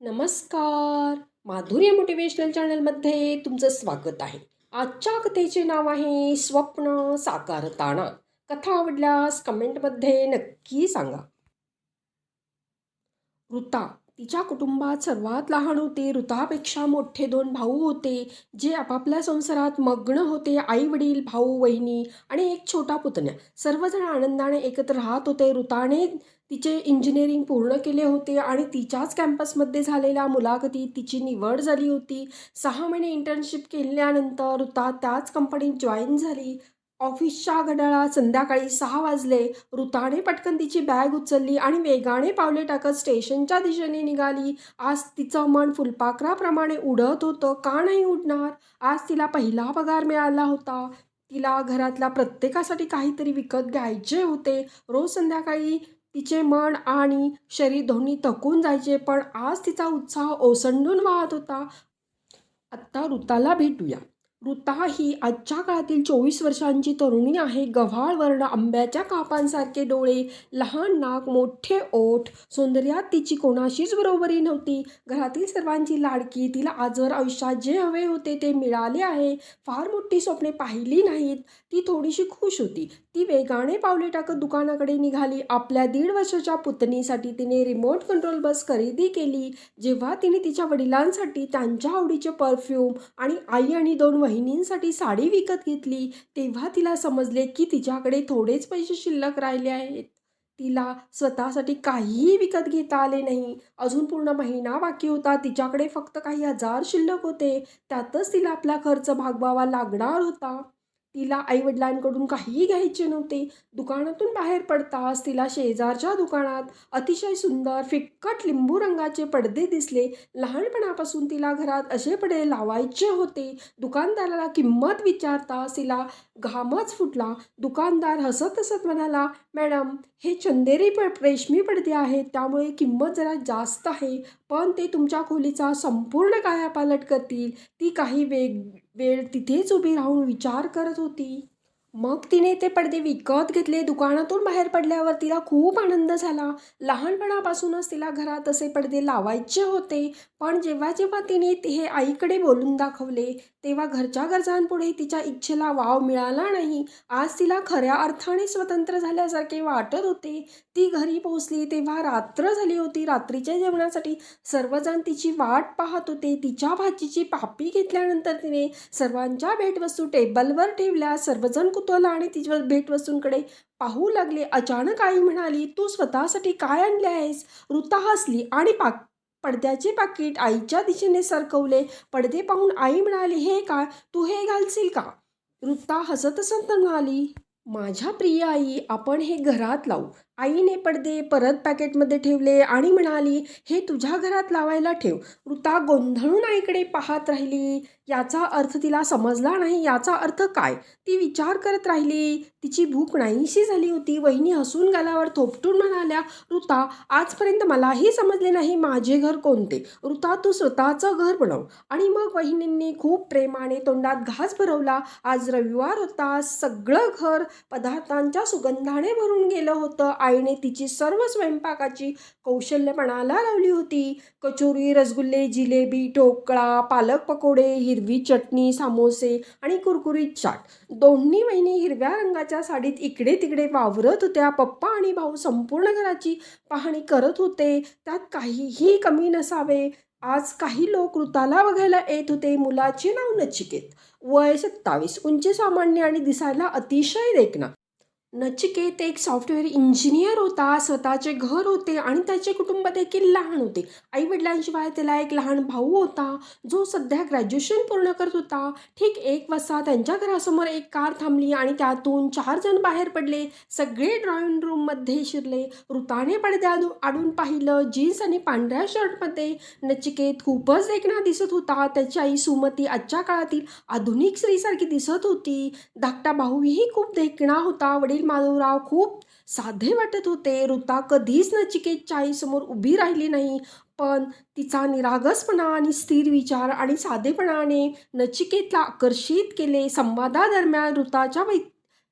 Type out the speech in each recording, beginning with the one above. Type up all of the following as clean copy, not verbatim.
नमस्कार. माधुर्य मोटिवेशनल चॅनलमध्ये तुमचं स्वागत आहे. आजच्या कथेचे नाव आहे स्वप्न साकारताना. कथा आवडल्यास कमेंटमध्ये नक्की सांगा. ऋता तिच्या कुटुंबात सर्वात लहान होते. ऋतापेक्षा मोठे दोन भाऊ होते जे आपापल्या संसारात मग्न होते. आई वडील, भाऊ, वहिनी आणि एक छोटा पुतण्या सर्वजण आनंदाने एकत्र राहत होते. ऋताने तिचे इंजिनिअरिंग पूर्ण केले होते आणि तिच्याच कॅम्पसमध्ये झालेल्या मुलाखतीत तिची निवड झाली होती. 6 महिने इंटर्नशिप केल्यानंतर ऋता त्याच कंपनीत जॉईन झाली. ऑफिसच्या घड्याळात संध्याकाळी 6 वाजले. ऋताने पटकन तिची बॅग उचलली आणि वेगाने पावले टाकत स्टेशनच्या दिशेने निघाली. आज तिचं मन फुलपाखराप्रमाणे उडत होतं. का नाही उडणार? आज तिला पहिला पगार मिळाला होता. तिला घरातल्या प्रत्येकासाठी काहीतरी विकत घ्यायचे होते. रोज संध्याकाळी तिचे मन आणि शरीर दोन्ही थकून जायचे, पण आज तिचा उत्साह ओसंडून वाहत होता. आत्ता ऋताला भेटूया. ऋता ही आजच्या काळातील 24 वर्षांची तरुणी आहे. गव्हाळ वर्ण, आंब्याच्या कापांसारखे डोळे, लहान नाक, मोठे ओठ. सौंदर्यात तिची कोणाशीच बरोबरी नव्हती. घरातील सर्वांची लाडकी. तिला आजवर आयुष्यात जे हवे होते ते मिळाले आहे. फार मोठी स्वप्ने पाहिली नाहीत. ती थोडीशी खुश होती. ती वेगाने पावले टाकत दुकानाकडे निघाली. आपल्या 1.5 वर्षाच्या पुतणीसाठी तिने रिमोट कंट्रोल बस खरेदी केली. जेव्हा तिने तिच्या वडिलांसाठी त्यांच्या आवडीचे परफ्यूम आणि आई आणि 2 वहिनींसाठी साडी विकत घेतली, तेव्हा तिला समजले की तिच्याकडे थोडेच पैसे शिल्लक राहिले आहेत. तिला स्वतःसाठी काहीही विकत घेता आले नाही. अजून पूर्ण महिना बाकी होता. तिच्याकडे फक्त काही हजार शिल्लक होते. त्यातच तिला आपला खर्च भागवावा लागणार होता. तिला आईवडिलांकडून काहीही घ्यायचे नव्हते. दुकानातून बाहेर पडताच तिला शेजारच्या दुकानात अतिशय सुंदर फिक्कट लिंबू रंगाचे पडदे दिसले. लहानपणापासून तिला घरात असे पडदे लावायचे होते. दुकानदाराला किंमत विचारताच तिला घामच फुटला. दुकानदार हसत हसत म्हणाला, "मॅडम, हे चंदेरी रेशमी पडदे आहेत, त्यामुळे किंमत जरा जास्त आहे, पण ते तुमच्या खोलीचा संपूर्ण कायापालट करतील." ती काही वेळ तिथेच उभी राहून विचार करत होती. मग तिने ते पडदे विकत घेतले. दुकानातून बाहेर पडल्यावर तिला खूप आनंद झाला. लहानपणापासूनच तिला घरात असे पडदे लावायचे होते. पण जेव्हा जेव्हा तिने हे आईकडे बोलून दाखवले, तेव्हा घरच्या गरजांपुढे तिच्या इच्छेला वाव मिळाला नाही. आज तिला खऱ्या अर्थाने स्वतंत्र झाल्यासारखे वाटत होते. ती घरी पोहोचली तेव्हा रात्र झाली होती. रात्रीच्या जेवणासाठी सर्वजण तिची वाट पाहत होते. तिच्या भाचीची पापी घेतल्यानंतर तिने सर्वांच्या भेटवस्तू टेबलवर ठेवल्या. सर्वजण कुतूहलाने तिच्या भेटवस्तूंकडे पाहू लागले. अचानक आई म्हणाली, "तू स्वतःसाठी काय आणले आहेस?" ऋता हसली आणि पडद्याचे पाकीट आईच्या दिशेने सरकवले. पडदे पाहून आई म्हणाली, "हे काय? तू हे घालशील का?" ऋता हसत हसत म्हणाली, "माझ्या प्रिय आई, आपण हे घरात लावू." आईने पडदे परत पॅकेटमध्ये ठेवले आणि म्हणाली, "हे तुझ्या घरात लावायला ठेव." ऋता गोंधळून आईकडे पाहत राहिली. याचा अर्थ तिला समजला नाही. याचा अर्थ काय? ती विचार करत राहिली. तिची भूक नाहीशी झाली होती. वहिनी हसून गालावर थोपटून म्हणाल्या, "ऋता, आजपर्यंत मलाही समजले नाही माझे घर कोणते. ऋता, तू स्वतःचं घर बनव." आणि मग वहिनींनी खूप प्रेमाने तोंडात घास भरवला. आज रविवार होता. सगळं घर पदार्थांच्या सुगंधाने भरून गेलं होतं. आईने तिची सर्व स्वयंपाकाची कौशल्यपणाला लावली होती. कचोरी, रसगुल्ले, जिलेबी, ढोकळा, पालक पकोडे, हिरवी चटणी, समोसे आणि कुरकुरीत चाट. दोन्ही वहिनी हिरव्या रंगाच्या साडीत इकडे तिकडे वावरत होत्या. पप्पा आणि भाऊ संपूर्ण घराची पाहणी करत होते. त्यात काहीही कमी नसावे. आज काही लोक ऋताला बघायला येत होते. मुलाचे नाव नचिकेत, वय 27, उंची सामान्य आणि दिसायला अतिशय देखणा. नचिकेत एक सॉफ्टवेअर इंजिनियर होता. स्वतःचे घर होते आणि त्याचे कुटुंब देखील लहान होते. आईवडिलांशिवाय त्याला एक लहान भाऊ होता जो सध्या ग्रॅज्युएशन पूर्ण करत होता. ठीक 1 वाजता त्यांच्या घरासमोर एक कार थांबली आणि त्यातून 4 जण बाहेर पडले. सगळे ड्रॉइंग रूममध्ये शिरले. ऋताने पडद्यात आडून पाहिलं. जीन्स आणि पांढऱ्या शर्टमध्ये नचिकेत खूपच देखणा दिसत होता. त्याची आई सुमती आजच्या काळातील आधुनिक स्त्रीसारखी दिसत होती. धाकटा भाऊही खूप देखणा होता. वडील माधवराव खूप साधे वाटत होते. ऋता कधीच नचिकेतच्या आईसमोर उभी राहिली नाही, पण तिचा निरागसपणा आणि स्थिर विचार आणि साधेपणाने नचिकेतला आकर्षित केले. संवादादरम्यान ऋताच्या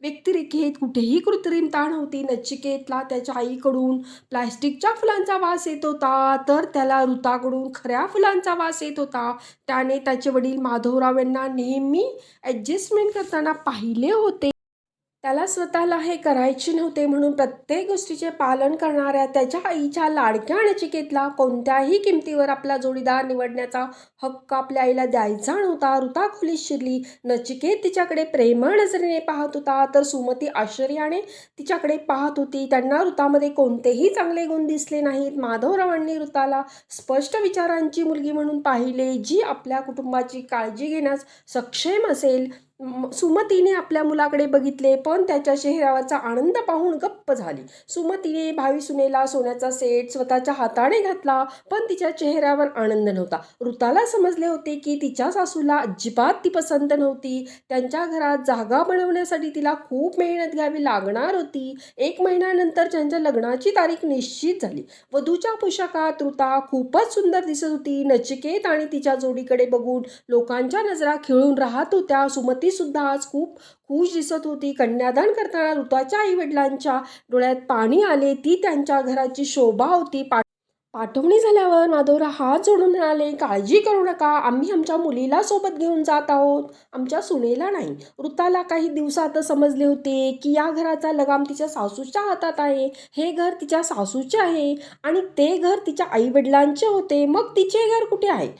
व्यक्तिरेखेत कुठेही कृत्रिमता नव्हती. नचिकेतला त्याच्या आईकडून प्लास्टिकच्या फुलांचा वास येत होता, तर त्याला ऋताकडून खऱ्या फुलांचा वास येत होता. त्याने त्याचे वडील माधवराव यांना नेहमी ॲडजस्टमेंट करताना पाहिले होते. त्याला स्वतःला हे करायचे नव्हते, म्हणून प्रत्येक गोष्टीचे पालन करणाऱ्या त्याच्या आईच्या लाडक्या नचिकेतला कोणत्याही किमतीवर आपला जोडीदार निवडण्याचा हक्क आपल्या आईला द्यायचा नव्हता. ऋता खोलीत शिरली. नचिकेत तिच्याकडे प्रेमळ नजरेने पाहत होता, तर सुमती आश्चर्याने तिच्याकडे पाहत होती. त्यांना ऋतामध्ये कोणतेही चांगले गुण दिसले नाहीत. माधवरावांनी ऋताला स्पष्ट विचारांची मुलगी म्हणून पाहिले, जी आपल्या कुटुंबाची काळजी घेण्यास सक्षम असेल. सुमतीने आपल्या मुलाकडे बघितले, पण त्याच्या चेहऱ्यावरचा आनंद पाहून गप्प झाली. सुमतीने भावी सुनेला सोन्याचा सेट स्वतःच्या हाताने घातला, पण तिच्या चेहऱ्यावर आनंद नव्हता. ऋताला समजले होते की तिच्या सासूला अजिबात ती पसंत नव्हती. त्यांच्या घरात जागा बनवण्यासाठी तिला खूप मेहनत घ्यावी लागणार होती. 1 महिन्यानंतर त्यांच्या लग्नाची तारीख निश्चित झाली. वधूच्या पोशाखात ऋता खूपच सुंदर दिसत होती. नचिकेत आणि तिच्या जोडीकडे बघून लोकांच्या नजरा खिळून राहत होत्या. सुमती सुद्धा आज खूप खुश दिसत होती. कन्यादान करताना ऋताच्या आईवडिलांच्या डोळ्यात पाणी आले. ती त्यांच्या घराची शोभा होती. पाठवणी झाल्यावर माधवराव हात जोडून म्हणाले, काळजी करू नका, आम्ही आमच्या मुलीला सोबत घेऊन जात आहोत, आमच्या सुनेला नाही. ऋताला काही दिवसातच समजले होते की या घराचा लगाम तिच्या सासूच्या हातात आहे. हे घर तिच्या सासूचे आहे आणि ते घर तिच्या आईवडिलांचे होते. मग तिचे घर कुठे आहे?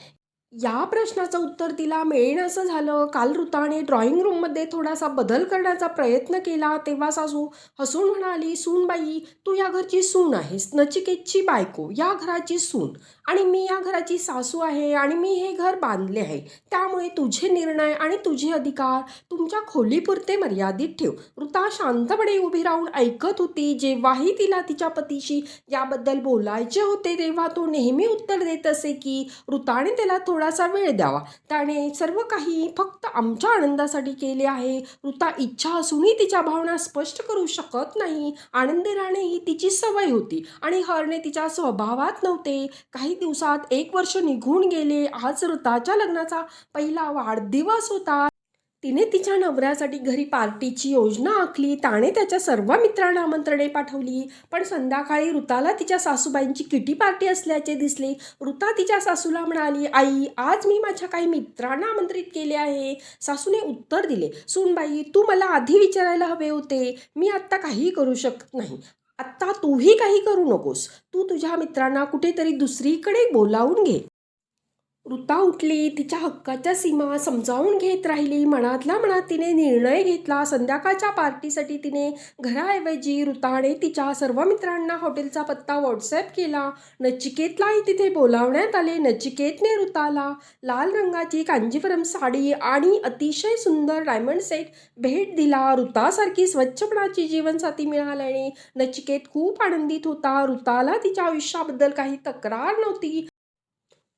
या प्रश्नाचं उत्तर तिला मिळेनासं झालं. काल ऋताने ड्रॉइंग रूममध्ये थोडासा बदल करण्याचा प्रयत्न केला, तेव्हा सासू हसून म्हणाली, सूनबाई, तू या घरची सून आहेस, नचिकेतची बायको, या घराची सून, आणि मी या घराची सासू आहे आणि मी हे घर बांधले आहे. त्यामुळे तुझे निर्णय आणि तुझे अधिकार तुमच्या खोलीपुरते मर्यादित ठेव. ऋता शांतपणे उभी राहून ऐकत होती. जेव्हाही तिला तिच्या पतीशी याबद्दल बोलायचे होते, तेव्हा तो नेहमी उत्तर देत असे की ऋताने त्याला थोडासा वेळ द्यावा. त्याने सर्व काही फक्त आमच्या आनंदासाठी केले आहे. ऋता इच्छा असूनही तिच्या भावना स्पष्ट करू शकत नाही. आनंदी राहणे ही तिची सवय होती आणि हरणे तिच्या स्वभावात नव्हते. काही दिवसात 1 वर्ष निघून गेले. आज ऋताच्या लग्नाचा पहिला वाढदिवस होता. तिने तिच्या नवऱ्यासाठी घरी पार्टीची योजना आखली. त्याने त्याच्या सर्व मित्रांना आमंत्रणे पाठवली, पण संध्याकाळी ऋताला तिच्या सासूबाईंची किटी पार्टी असल्याचे दिसले. ऋता तिच्या सासूला म्हणाली, आई, आज मी माझ्या काही मित्रांना आमंत्रित केले आहे. सासूने उत्तर दिले, सूनबाई, तू मला आधी विचारायला हवे होते. मी आत्ता काही करू शकत नाही. आत्ता तूही काही करू नकोस. तू तुझ्या मित्रांना कुठेतरी दुसरीकडे बोलावून घे. ऋता उठली. तिच्या हक्काच्या सीमा समजावून घेत राहिली. मनातल्या मनात तिने निर्णय घेतला. संध्याकाळच्या पार्टीसाठी तिने घराऐवजी ऋताने तिच्या सर्व मित्रांना हॉटेलचा पत्ता व्हॉट्सॲप केला. नचिकेतलाही तिथे बोलावण्यात आले. नचिकेतने ऋताला लाल रंगाची कांजीवरम साडी आणि अतिशय सुंदर डायमंड सेट भेट दिला. ऋतासारखी स्वच्छपणाची जीवनसाथी मिळाल्याने नचिकेत खूप आनंदित होता. ऋताला तिच्या आयुष्याबद्दल काही तक्रार नव्हती,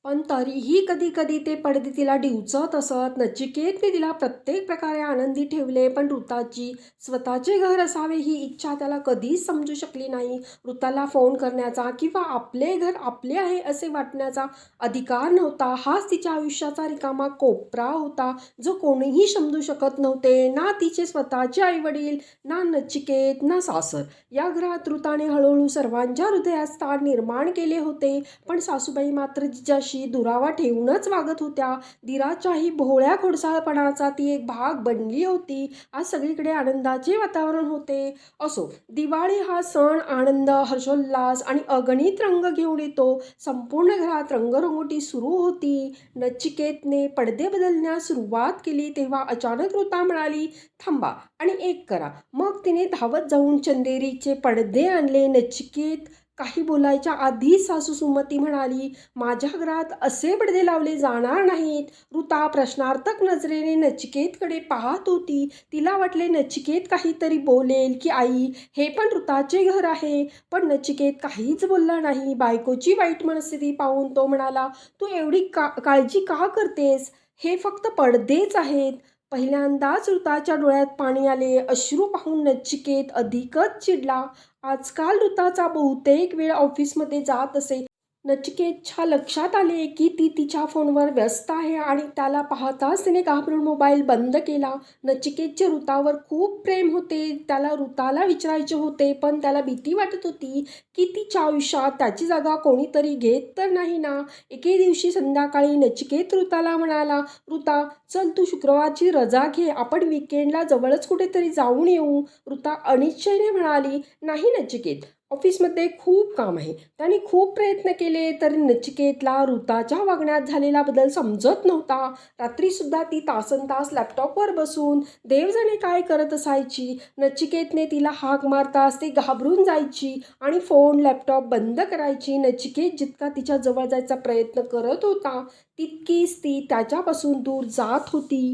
पण तरीही कधी कधी ते पडदे तिला डिवचत असत. नचिकेतने तिला प्रत्येक प्रकारे आनंदी ठेवले, पण ऋताची स्वतःचे घर असावे ही इच्छा त्याला कधीच समजू शकली नाही. ऋताला फोन करण्याचा किंवा आपले घर आपले आहे असे वाटण्याचा अधिकार नव्हता. हाच तिच्या आयुष्याचा रिकामा कोपरा होता, जो कोणीही समजू शकत नव्हते. ना तिचे स्वतःचे आईवडील, ना नचिकेत, ना सासर. या घरात ऋताने हळूहळू सर्वांच्या हृदयात स्थान निर्माण केले होते, पण सासूबाई मात्र तिच्याशी दुरावा ठेवूनच वागत होत्या. दिराच्याही भोळ्या खोडसाळपणाचा ती एक भाग बनली होती. आज सगळीकडे आनंदाचे वातावरण होते. असो, दिवाळी हा सण आनंद, हर्षोल्लास आणि अगणित रंग घेऊन येतो. संपूर्ण घरात रंगरंगोटी सुरू होती. नचिकेतने पडदे बदलण्यास सुरुवात केली, तेव्हा अचानक ऋता म्हणाली, थांबा आणि एक करा. मग तिने धावत जाऊन चंदेरीचे पडदे आणले. नचिकेत काही बोलायच्या आधीच सासू सुमती म्हणाली, माझ्या घरात असे पडदे लावले जाणार नाहीत. ऋता प्रश्नार्थक नजरेने नचिकेतकडे पाहत होती. तिला वाटले नचिकेत काहीतरी बोलेल की आई, हे पण ऋताचे घर आहे. पण नचिकेत काहीच बोलला नाही. बायकोची वाईट मनस्थिती पाहून तो म्हणाला, तू एवढी काळजी का करतेस? हे फक्त पडदेच आहेत. पहिल्यांदाच ऋताच्या डोळ्यात पाणी आले. अश्रू पाहून नचिकेत अधिकच चिडला. आजकाल ऋताचा बहुतेक वेळ ऑफिसमध्ये जात असे. नचिकेतच्या लक्षात आले की ती तिच्या फोनवर व्यस्त आहे आणि त्याला पाहताच तिने घाबरून मोबाईल बंद केला. नचिकेतचे ऋतावर खूप प्रेम होते. त्याला ऋताला विचारायचे होते, पण त्याला भीती वाटत होती की तिच्या आयुष्यात त्याची जागा कोणीतरी घेत तर नाही ना. एके दिवशी संध्याकाळी नचिकेत ऋताला म्हणाला, "ऋता, चल तू शुक्रवारची रजा घे. आपण वीकेंडला जवळच कुठेतरी जाऊन येऊ." ऋता अनिश्चयने म्हणाली, "नाही नचिकेत, ऑफिसमध्ये खूप काम आहे." त्याने खूप प्रयत्न केले तरी नचिकेतला ऋताच्या वागण्यात झालेला बदल समजत नव्हता. रात्रीसुद्धा ती तासनतास लॅपटॉपवर बसून देव जाणे काय करत असायची. नचिकेतने तिला हाक मारताच ती घाबरून जायची आणि फोन लॅपटॉप बंद करायची. नचिकेत जितका तिच्या जवळ जायचा प्रयत्न करत होता तितकीच ती त्याच्यापासून दूर जात होती.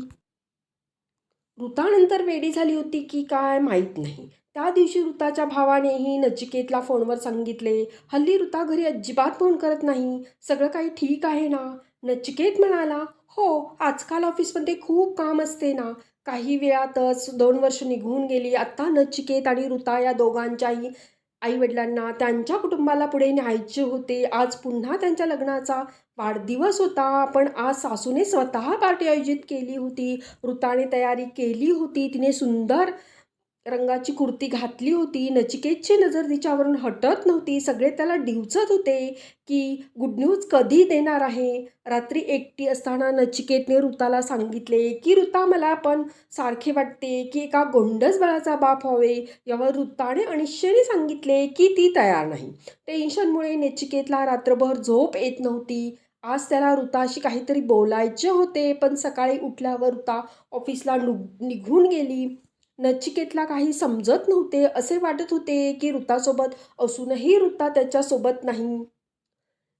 ऋता नंतर वेडी झाली होती की काय माहीत नाही. त्या दिवशी ऋताच्या भावानेही नचिकेतला फोनवर सांगितले, "हल्ली ऋता घरी अजिबात फोन करत नाही. सगळं काही ठीक आहे ना?" नचिकेत म्हणाला, "हो, आजकाल ऑफिसमध्ये खूप काम असते ना." काही वेळातच 2 वर्ष निघून गेली. आत्ता नचिकेत आणि ऋता या दोघांच्याही आई-वडिलांना त्यांच्या कुटुंबाला पुढे न्यायचे होते. आज पुन्हा त्यांच्या लग्नाचा वाढदिवस होता, पण आज सासूने स्वतः पार्टी आयोजित केली होती. ऋताने तयारी केली होती. तिने सुंदर रंगाची कुर्ती घातली होती. नचिकेतची नजर तिच्यावरून हटत नव्हती. सगळे त्याला डिवचत होते की गुड न्यूज कधी देणार आहे. रात्री एकटी असताना नचिकेतने ऋताला सांगितले की ऋता, मला पण सारखे वाटते की एका गोंडस बाळाचा बाप व्हावे. यावर ऋताने अनिश्चयने सांगितले की ती तयार नाही. टेन्शनमुळे नचिकेतला रात्रभर झोप येत नव्हती. आज त्याला ऋताशी काहीतरी बोलायचे होते, पण सकाळी उठल्यावर ऋता ऑफिसला निघून गेली. नचिकेतला काही समजत नव्हते. असे वाटत होते की ऋतासोबत असूनही ऋता त्याच्यासोबत नाही.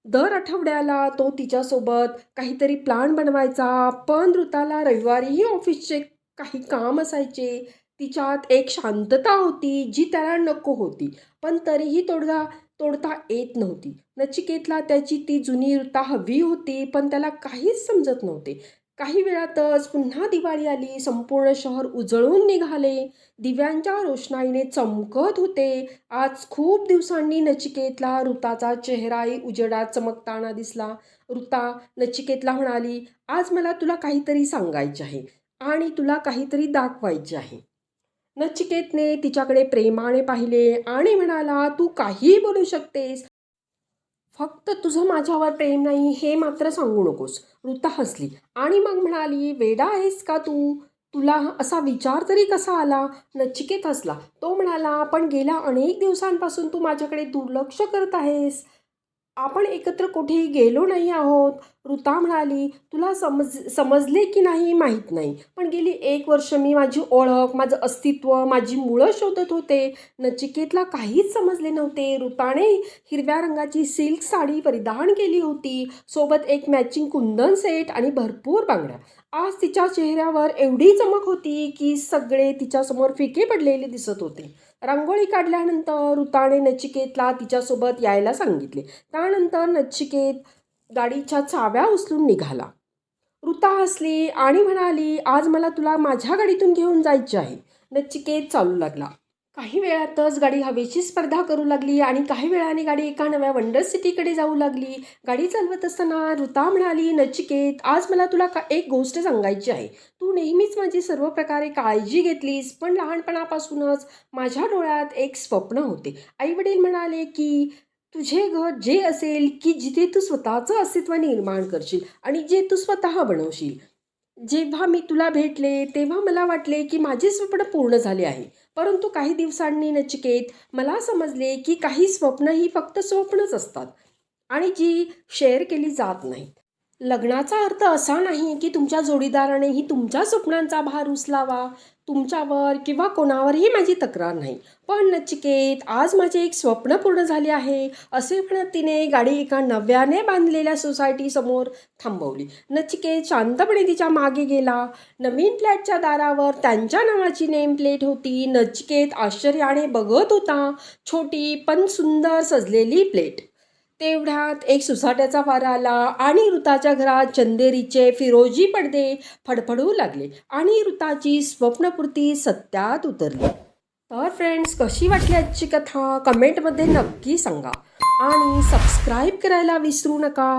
दर आठवड्याला तो तिच्यासोबत काहीतरी प्लॅन बनवायचा, पण ऋताला रविवारीही ऑफिसचे काही काम असायचे. तिच्यात एक शांतता होती जी त्याला नको होती, पण तरीही तोडता येत नव्हती. नचिकेतला त्याची ती जुनी ऋता हवी होती, पण त्याला काहीच समजत नव्हते. काही वेळातच पुन्हा दिवाळी आली. संपूर्ण शहर उजळून निघाले. दिव्यांच्या रोषणाईने चमकत होते. आज खूप दिवसांनी नचिकेतला ऋताचा चेहराही उजेडात चमकताना दिसला. ऋता नचिकेतला म्हणाली, "आज मला तुला काहीतरी सांगायचे आहे आणि तुला काहीतरी दाखवायचे आहे." नचिकेतने तिच्याकडे प्रेमाने पाहिले आणि म्हणाला, "तू काहीही बोलू शकतेस. फक्त तुझं माझ्यावर प्रेम नाही हे मात्र सांगू नकोस." ऋता हसली आणि मग म्हणाली, "वेडा आहेस का तू? तुला असा विचार तरी कसा आला?" नचिकेत हसला. तो म्हणाला, "पण गेल्या अनेक दिवसांपासून तू माझ्याकडे दुर्लक्ष करत आहेस. आपण एकत्र कुठेही गेलो नाही आहोत." ऋता म्हणाली, "तुला समजले की नाही माहीत नाही, पण गेली 1 वर्ष मी माझी ओळख, माझं अस्तित्व, माझी मुळं शोधत होते." नचिकेतला काहीच समजले नव्हते. ऋताने हिरव्या रंगाची सिल्क साडी परिधान केली होती, सोबत एक मॅचिंग कुंदन सेट आणि भरपूर बांगड्या. आज तिच्या चेहऱ्यावर एवढी चमक होती की सगळे तिच्यासमोर फिके पडलेले दिसत होते. रांगोळी काढल्यानंतर ऋताने नचिकेतला तिच्यासोबत यायला सांगितले. त्यानंतर नचिकेत गाडीच्या चाव्या उचलून निघाला. ऋता हसली आणि म्हणाली, "आज मला तुला माझ्या गाडीतून घेऊन जायचे आहे." नचिकेत चालू लागला. काही वेळातच गाडी हवेची स्पर्धा करू लागली आणि काही वेळाने गाडी एका नव्या वंडर सिटीकडे जाऊ लागली. गाडी चालवत असताना ऋता म्हणाली, "नचिकेत, आज मला तुला एक गोष्ट सांगायची आहे. तू नेहमीच माझी सर्व प्रकारे काळजी घेतलीस, पण लहानपणापासूनच माझ्या डोळ्यात एक स्वप्न होते. आईवडील म्हणाले की तुझे घर जे असेल की जिथे तू स्वतःचं अस्तित्व निर्माण करशील आणि जे तू स्वतः बनवशील. जेव्हा मी तुला भेटले तेव्हा मला वाटले की माझे स्वप्न पूर्ण झाले आहे. परंतु काही दिवसांनी नचिकेत मला समजले की काही स्वप्न ही फक्त स्वप्नच असतात आणि जी शेअर केली जात नाहीत. लग्नाचा अर्थ असा नाही की तुमच्या जोडीदारानेही तुमच्या स्वप्नांचा भार उचलावा. तुमच्यावर किंवा कोणावरही माझी तक्रार नाही. पण नचिकेत, आज माझे एक स्वप्न पूर्ण झाले आहे." असे म्हणत तिने गाडी एका नव्याने बांधलेल्या सोसायटीसमोर थांबवली. नचिकेत शांतपणे तिच्या मागे गेला. नवीन फ्लॅटच्या दारावर त्यांच्या नावाची नेम प्लेट होती. नचिकेत आश्चर्याने बघत होता. छोटी पण सुंदर सजलेली प्लेट. तेवढ्यात एक सुसाट्याचा वारा आला आणि ऋताच्या घरात चंदेरीचे फिरोजी पडदे फडफडू लागले आणि ऋताची स्वप्नपूर्ती सत्यात उतरली. तर फ्रेंड्स, कशी वाटली आजची कथा कमेंटमध्ये नक्की सांगा. आणि सबस्क्राईब करायला विसरू नका.